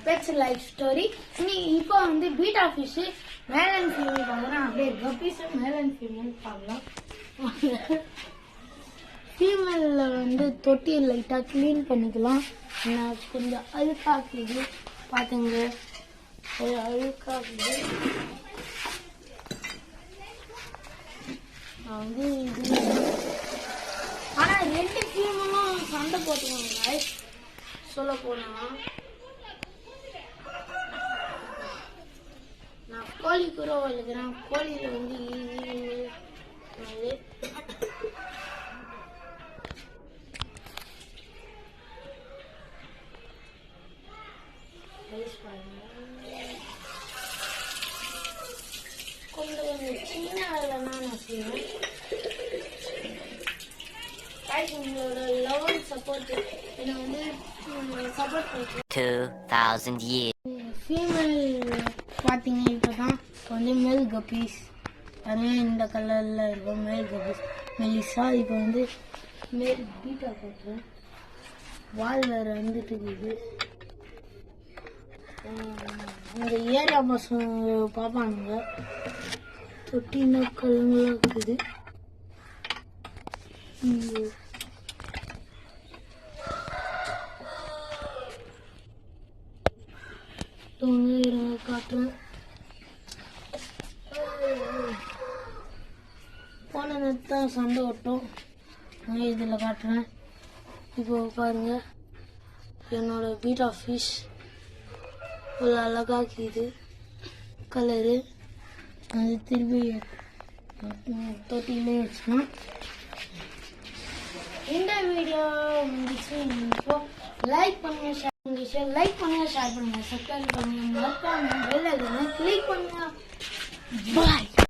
Pets life story. இப்போ வந்து beta fish male and female பார்க்கலாம். அப்படியே கப்பீஸ் மேல் அண்ட் ஃபீமேல் பார்க்கலாம். ஃபீமேலில் வந்து தொட்டியை லைட்டாக க்ளீன் பண்ணிக்கலாம். நான் கொஞ்சம் அழுக்காக்குது பார்த்துங்க, அழுக்காக்குது. நான் வந்து இது ஆனால் 2 ஃபீமேலும் சண்டை போட்டுக்கோங்க. சொல்ல போனா நான் கோழி கூட வளர்க்குறேன். கோழியில வந்து கொஞ்சம் சின்ன வேலைன்னா நான் செய்வேன். உங்களோட லவ் அண்ட் சப்போர்ட் என்னை வந்து சப்போர்ட் பண்ணுறேன். 2000 years. ஃபீமேல் பார்த்தீங்க இப்போ வந்து மேல் கப்பீஸ் நிறைய இந்த கலரில் இருக்கும். மேல் கப்பீஸ் மெலிசா. இப்போ வந்து மேல் பீட்டா பார்க்குறேன். வால் வேறு வந்துட்டு இருக்குது. இந்த ஏரியா பசங்க பார்ப்பானுங்க. தொட்டின கலங்களாக இருக்குது. காட்டுறேன். போன நேரத்தான் சண்டை ஓட்டும். இதில் காட்டுறேன். இப்போ பாருங்க, என்னோட பீட்டா ஃபிஷ் ஒரு அழகாக்கிது கலரு. அது திரும்பி தொட்டிலே வச்சுக்கலாம். இந்த வீடியோ முடிச்சு இப்போ லைக் பண்ணுங்க, லைக் பண்ணுங்க, ஷேர் பண்ணுங்க, சப்ஸ்கிரைப் பண்ணுங்க, மறக்காம பெல் ஐகானை கிளிக் பண்ணுங்க. பாய்.